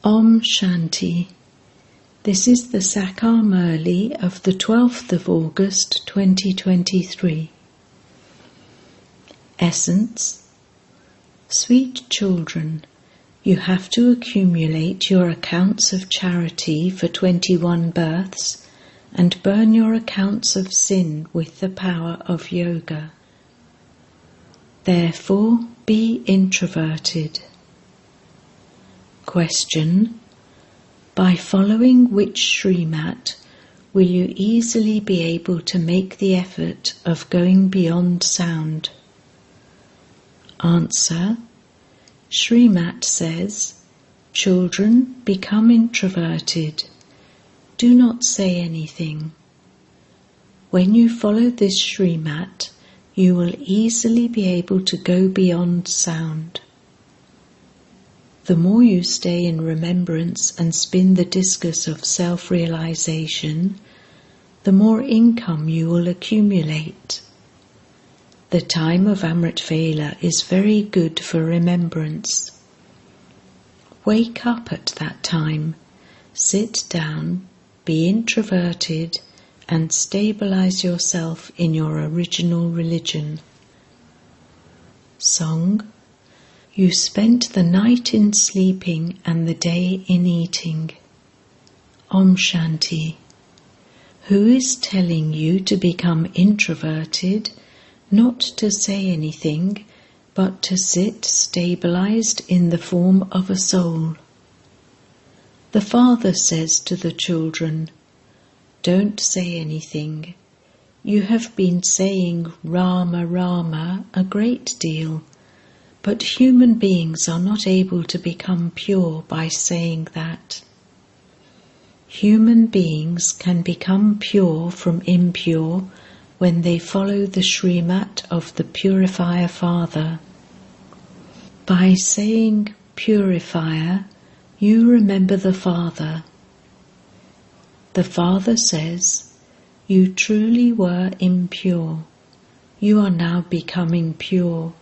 Om Shanti. This is the Sakar Murli of the 12th of August 2023. Essence. Sweet children, you have to accumulate your accounts of charity for 21 births and burn your accounts of sin with the power of yoga. Therefore, be introverted. Question. By following which Srimat will you easily be able to make the effort of going beyond sound? Answer. Srimat says, children, become introverted. Do not say anything. When you follow this Srimat, you will easily be able to go beyond sound. The more you stay in remembrance and spin the discus of self-realization, the more income you will accumulate. The time of Amrit Vela is very good for remembrance. Wake up at that time, sit down, be introverted, and stabilize yourself in your original religion. Song. You spent the night in sleeping and the day in eating. Om Shanti. Who is telling you to become introverted, not to say anything, but to sit stabilized in the form of a soul? The Father says to the children, don't say anything. You have been saying Rama, Rama a great deal. But human beings are not able to become pure by saying that. Human beings can become pure from impure when they follow the Srimat of the Purifier Father. By saying Purifier, you remember the Father. The Father says, you truly were impure. You are now becoming pure.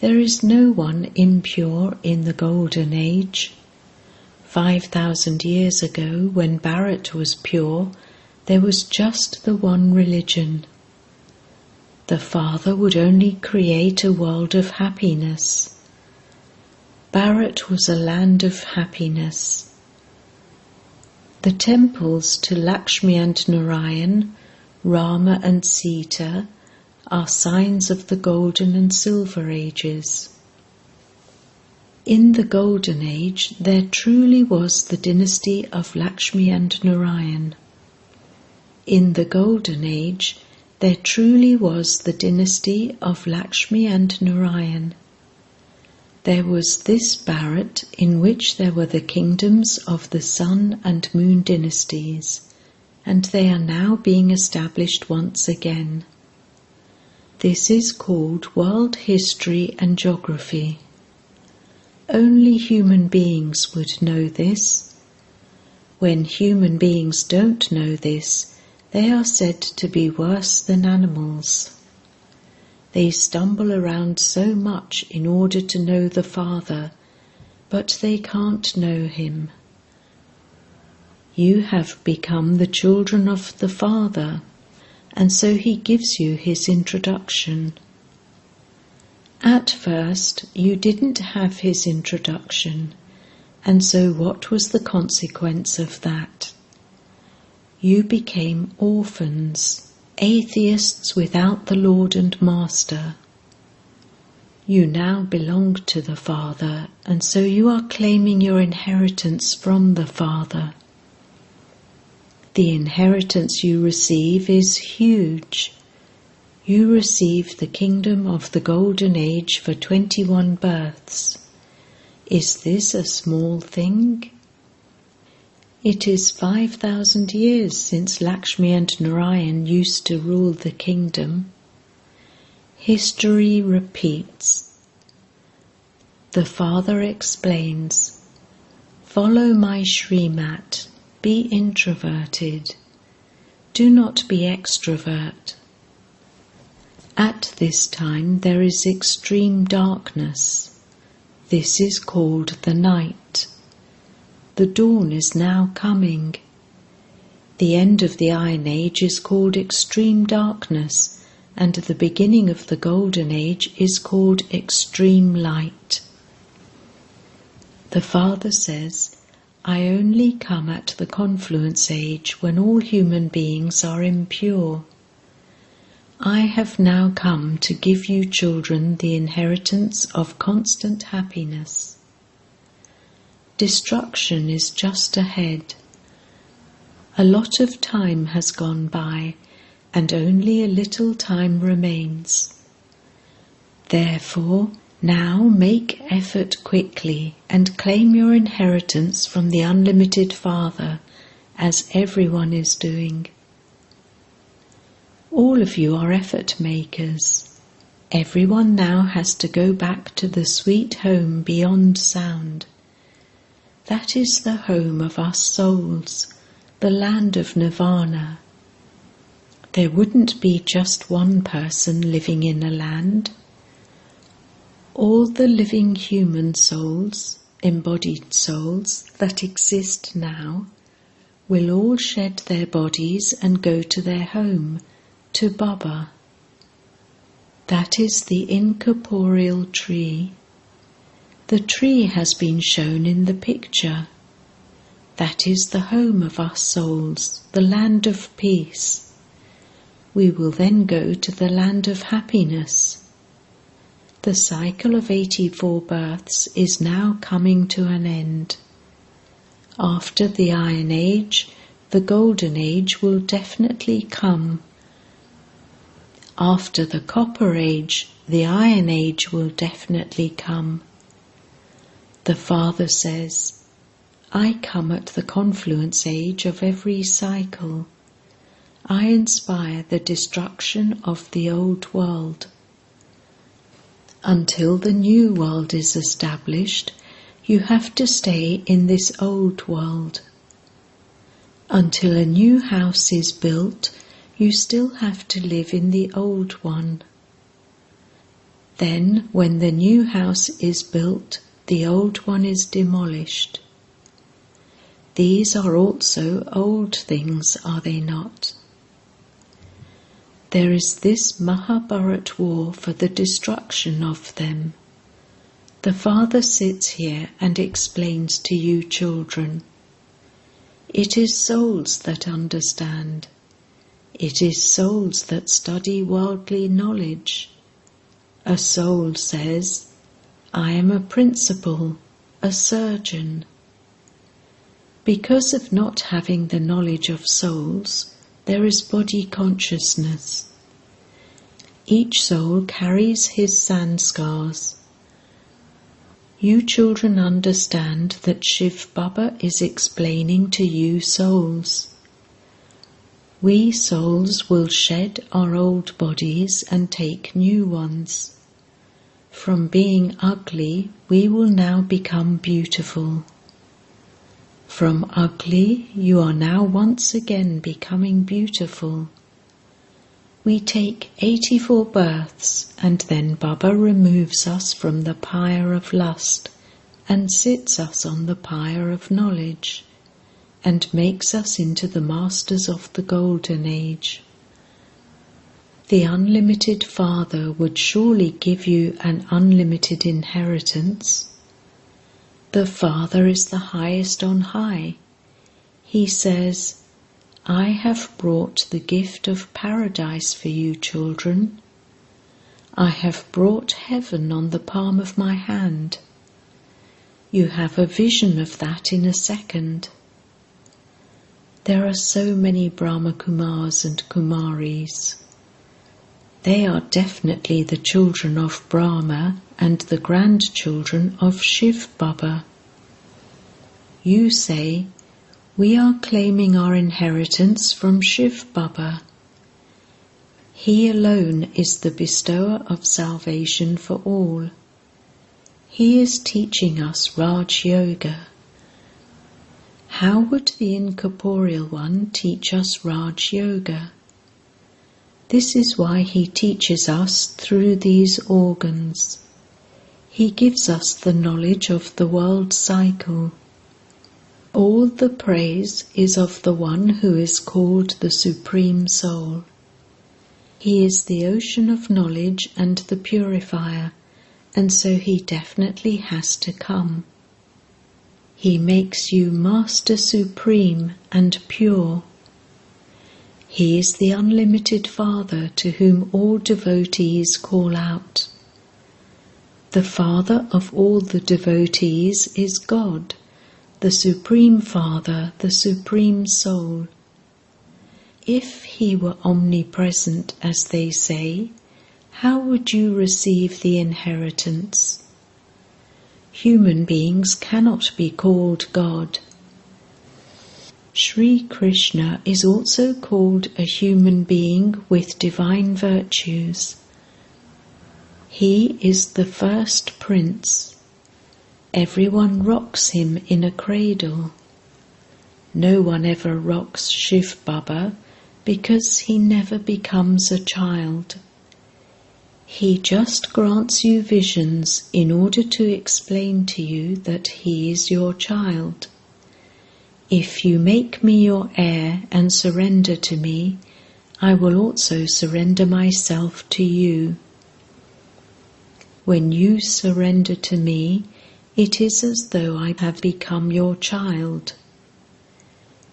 There is no one impure in the Golden Age. 5,000 years ago, when Bharat was pure, there was just the one religion. The Father would only create a world of happiness. Bharat was a land of happiness. The temples to Lakshmi and Narayan, Rama and Sita, are signs of the Golden and Silver Ages. In the Golden Age, there truly was the dynasty of Lakshmi and Narayan. In the Golden Age, there truly was the dynasty of Lakshmi and Narayan. There was this Bharat in which there were the kingdoms of the Sun and Moon dynasties, and they are now being established once again. This is called world history and geography. Only human beings would know this. When human beings don't know this, they are said to be worse than animals. They stumble around so much in order to know the Father, but they can't know Him. You have become the children of the Father, and so He gives you His introduction. At first, you didn't have His introduction, and so what was the consequence of that? You became orphans, atheists without the Lord and Master. You now belong to the Father, and so you are claiming your inheritance from the Father. The inheritance you receive is huge. You receive the kingdom of the Golden Age for 21 births. Is this a small thing? It is 5,000 years since Lakshmi and Narayan used to rule the kingdom. History repeats. The Father explains, follow my Srimat. Be introverted. Do not be extrovert. At this time there is extreme darkness. This is called the night. the dawn is now coming. The end of the Iron Age is called extreme darkness, and the beginning of the Golden Age is called extreme light. The Father says, I only come at the confluence age when all human beings are impure. I have now come to give you children the inheritance of constant happiness. Destruction is just ahead. A lot of time has gone by, and only a little time remains. Therefore, now make effort quickly and claim your inheritance from the unlimited Father, as everyone is doing. All of you are effort makers. Everyone now has to go back to the sweet home beyond sound. That is the home of us souls, the land of Nirvana. There wouldn't be just one person living in a land. All the living human souls, embodied souls, that exist now, will all shed their bodies and go to their home, to Baba. That is the incorporeal tree. The tree has been shown in the picture. That is the home of us souls, the land of peace. We will then go to the land of happiness. The cycle of 84 births is now coming to an end. After the Iron Age, the Golden Age will definitely come. After the Copper Age, the Iron Age will definitely come. The Father says, I come at the confluence age of every cycle. I inspire the destruction of the old world. Until the new world is established, you have to stay in this old world. Until a new house is built, you still have to live in the old one. Then, when the new house is built, the old one is demolished. These are also old things, are they not? There is this Mahabharat war for the destruction of them. The Father sits here and explains to you children. It is souls that understand. It is souls that study worldly knowledge. A soul says, I am a principal, a surgeon. Because of not having the knowledge of souls, there is body consciousness. Each soul carries his sanskars. You children understand that Shiv Baba is explaining to you souls. We souls will shed our old bodies and take new ones. From being ugly, we will now become beautiful. From ugly, you are now once again becoming beautiful. We take 84 births, and then Baba removes us from the pyre of lust and sits us on the pyre of knowledge and makes us into the masters of the Golden Age. The unlimited Father would surely give you an unlimited inheritance. The Father is the highest on high. He says, I have brought the gift of paradise for you children. I have brought heaven on the palm of my hand. You have a vision of that in a second. There are so many Brahma Kumars and Kumaris. They are definitely the children of Brahma and the grandchildren of Shiv Baba. You say, we are claiming our inheritance from Shiv Baba. He alone is the bestower of salvation for all. He is teaching us Raj Yoga. How would the incorporeal one teach us Raj Yoga? This is why he teaches us through these organs. He gives us the knowledge of the world cycle. All the praise is of the one who is called the Supreme Soul. He is the ocean of knowledge and the purifier, and so he definitely has to come. He makes you Master Supreme and pure. He is the unlimited Father to whom all devotees call out. The Father of all the devotees is God, the Supreme Father, the Supreme Soul. If he were omnipresent, as they say, how would you receive the inheritance? Human beings cannot be called God. Sri Krishna is also called a human being with divine virtues. He is the first prince. Everyone rocks him in a cradle. No one ever rocks Shiv Baba because he never becomes a child. He just grants you visions in order to explain to you that he is your child. If you make me your heir and surrender to me, I will also surrender myself to you. When you surrender to me, it is as though I have become your child.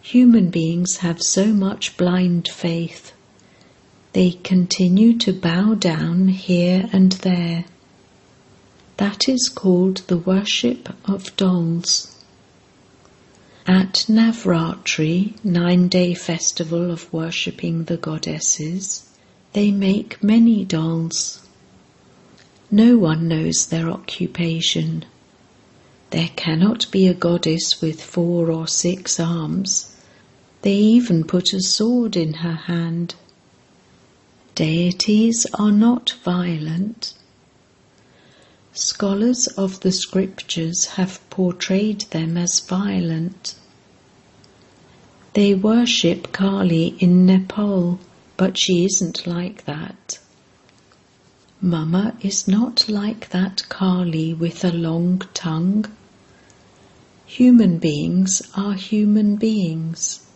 Human beings have so much blind faith. They continue to bow down here and there. That is called the worship of dolls. At Navratri, 9-day festival of worshipping the goddesses, they make many dolls. No one knows their occupation. There cannot be a goddess with 4 or 6 arms. They even put a sword in her hand. Deities are not violent. Scholars of the scriptures have portrayed them as violent. They worship Kali in Nepal, but she isn't like that. Mama is not like that Kali with a long tongue. Human beings are human beings.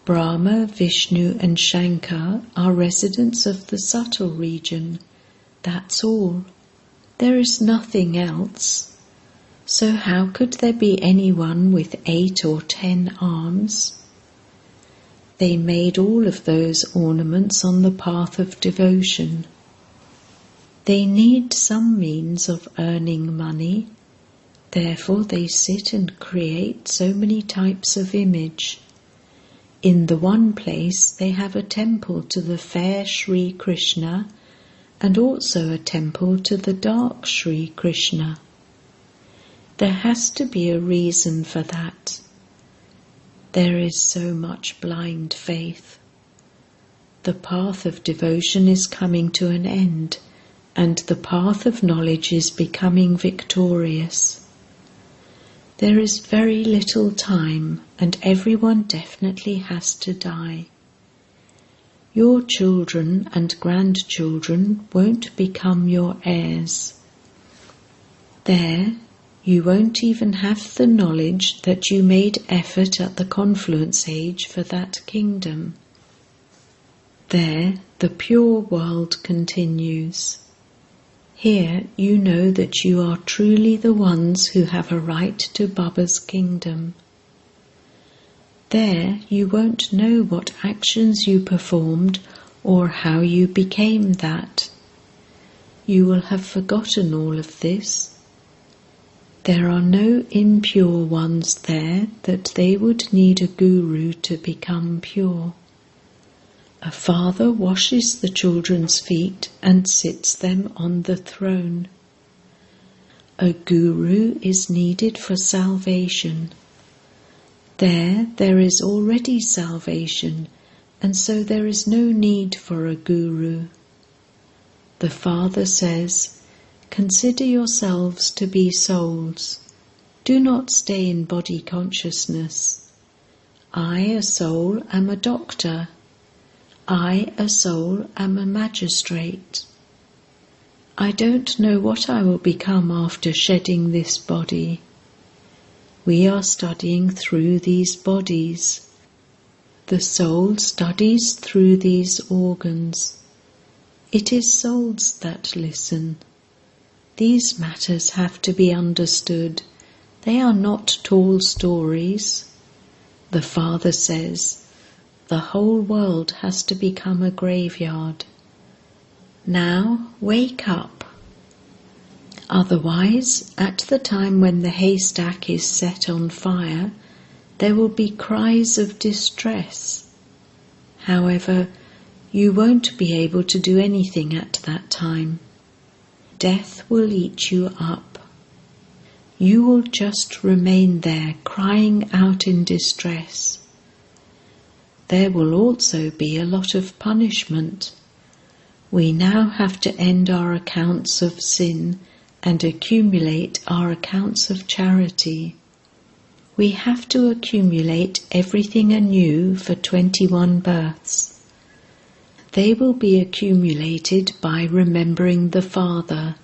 Brahma, Vishnu and Shankar are residents of the subtle region. That's all. There is nothing else. So how could there be anyone with 8 or 10 arms? They made all of those ornaments on the path of devotion. They need some means of earning money. Therefore they sit and create so many types of image. In the one place they have a temple to the fair Sri Krishna and also a temple to the dark Sri Krishna. There has to be a reason for that. There is so much blind faith. The path of devotion is coming to an end, and the path of knowledge is becoming victorious. There is very little time, and everyone definitely has to die. Your children and grandchildren won't become your heirs. There, you won't even have the knowledge that you made effort at the confluence age for that kingdom. There, the pure world continues. Here you know that you are truly the ones who have a right to Baba's kingdom. There you won't know what actions you performed or how you became that. You will have forgotten all of this. There are no impure ones there that they would need a guru to become pure. A father washes the children's feet and sits them on the throne. A guru is needed for salvation. There is already salvation, and so there is no need for a guru. The Father says, "Consider yourselves to be souls. Do not stay in body consciousness. I, a soul, am a doctor. I, a soul, am a magistrate. I don't know what I will become after shedding this body. We are studying through these bodies. The soul studies through these organs. It is souls that listen. These matters have to be understood. They are not tall stories. The Father says, the whole world has to become a graveyard. Now wake up. Otherwise, at the time when the haystack is set on fire, there will be cries of distress. However, you won't be able to do anything at that time. Death will eat you up. You will just remain there crying out in distress. There will also be a lot of punishment. We now have to end our accounts of sin and accumulate our accounts of charity. We have to accumulate everything anew for 21 births. They will be accumulated by remembering the Father.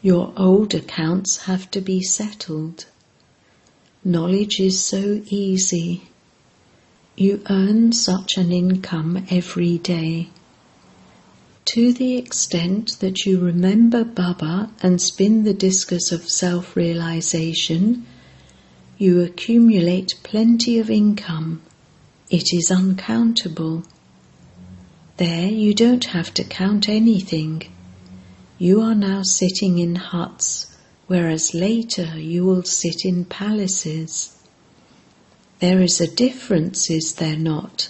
Your old accounts have to be settled. Knowledge is so easy. You earn such an income every day. To the extent that you remember Baba and spin the discus of self-realization, you accumulate plenty of income. It is uncountable. There you don't have to count anything. You are now sitting in huts, whereas later you will sit in palaces. There is a difference, is there not,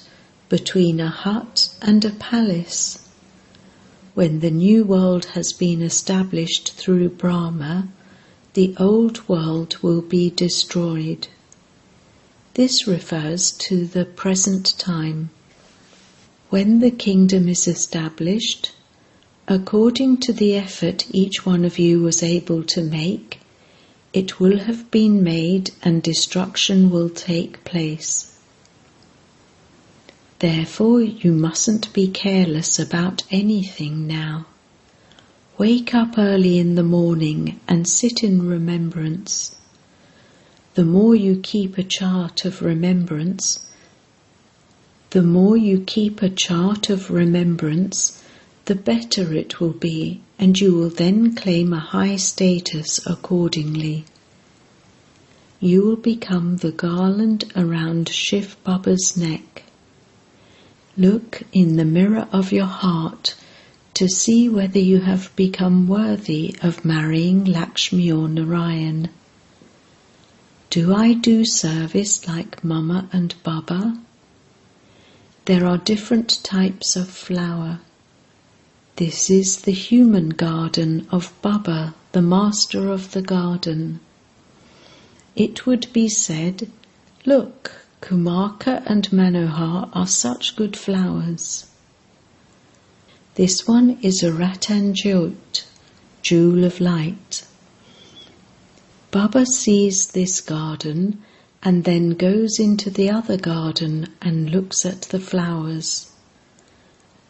between a hut and a palace? When the new world has been established through Brahma, the old world will be destroyed. This refers to the present time. When the kingdom is established, according to the effort each one of you was able to make, it will have been made and destruction will take place. Therefore, you mustn't be careless about anything now. Wake up early in the morning and sit in remembrance. The more you keep a chart of remembrance, the better it will be, and you will then claim a high status accordingly. You will become the garland around Shiv Baba's neck. Look in the mirror of your heart to see whether you have become worthy of marrying Lakshmi or Narayan. Do I do service like Mama and Baba? There are different types of flower. This is the human garden of Baba, the master of the garden. It would be said, look, Kumarka and Manohar are such good flowers. This one is a Ratanjot, jewel of light. Baba sees this garden and then goes into the other garden and looks at the flowers.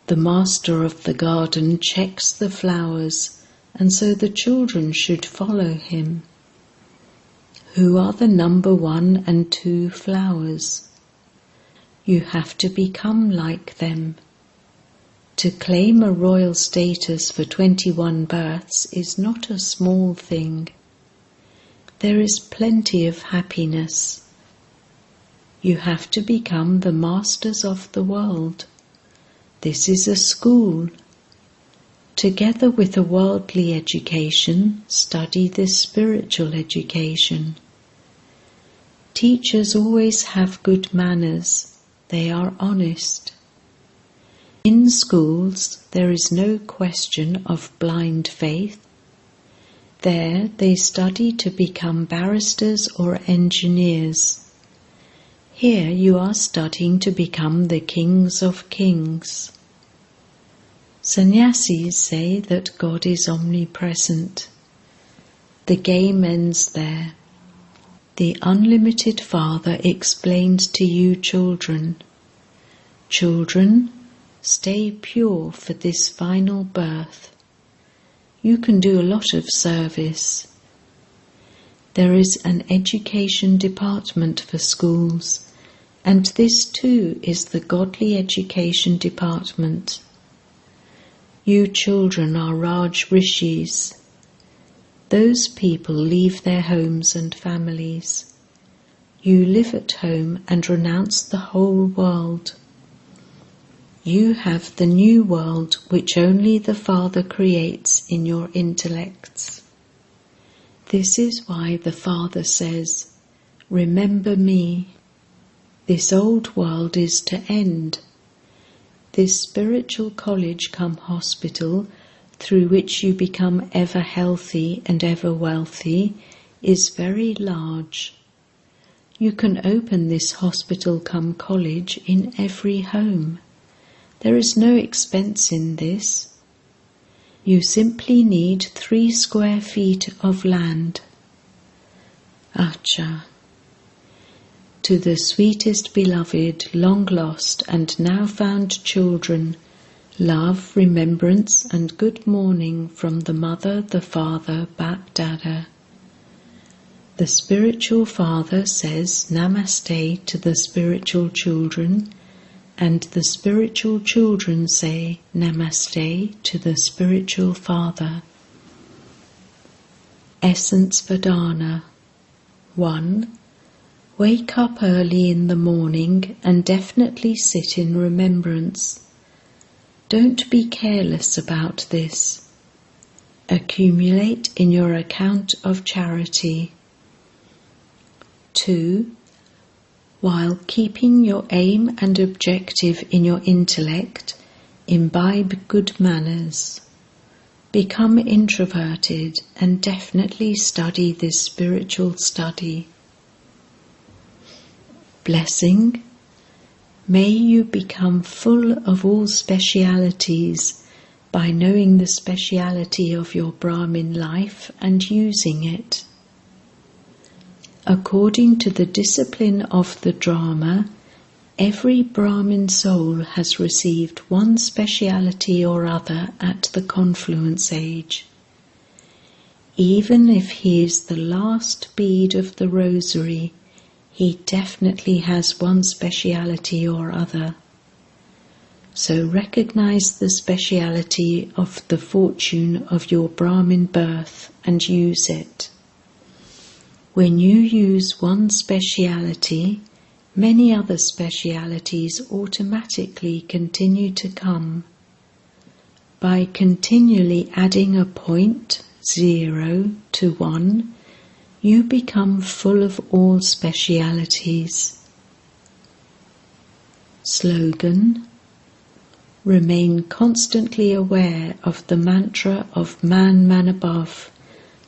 The master of the garden checks the flowers, and so the children should follow him. Who are the number 1 and 2 flowers? You have to become like them. To claim a royal status for 21 births is not a small thing. There is plenty of happiness. You have to become the masters of the world. This is a school. Together with a worldly education, study this spiritual education. Teachers always have good manners. They are honest. In schools, there is no question of blind faith. There they study to become barristers or engineers. Here you are studying to become the kings of kings. Sannyasis say that God is omnipresent. The game ends there. The unlimited Father explains to you children, children, stay pure for this final birth. You can do a lot of service. There is an education department for schools, and this too is the godly education department. You children are Raj Rishis. Those people leave their homes and families. You live at home and renounce the whole world. You have the new world which only the Father creates in your intellects. This is why the Father says, "Remember me." This old world is to end. This spiritual college come hospital, through which you become ever healthy and ever wealthy, is very large. You can open this hospital come college in every home. There is no expense in this. You simply need 3 square feet of land. Acha. To the sweetest beloved, long lost and now found children, love, remembrance and good morning from the Mother, the Father, Bap Dada. The spiritual father says Namaste to the spiritual children, and the spiritual children say Namaste to the spiritual father. Essence Vedana. 1. Wake up early in the morning and definitely sit in remembrance. Don't be careless about this. Accumulate in your account of charity. 2. While keeping your aim and objective in your intellect, imbibe good manners. Become introverted and definitely study this spiritual study. Blessing. May you become full of all specialities by knowing the speciality of your Brahmin life and using it. According to the discipline of the drama, every Brahmin soul has received one speciality or other at the confluence age. Even if he is the last bead of the rosary, he definitely has one speciality or other. So recognize the speciality of the fortune of your Brahmin birth and use it. When you use one speciality, many other specialities automatically continue to come. By continually adding a point, 0 to 1, you become full of all specialities. Slogan. Remain constantly aware of the mantra of Man, Man above,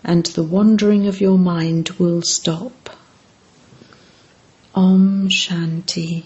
and the wandering of your mind will stop. Om Shanti.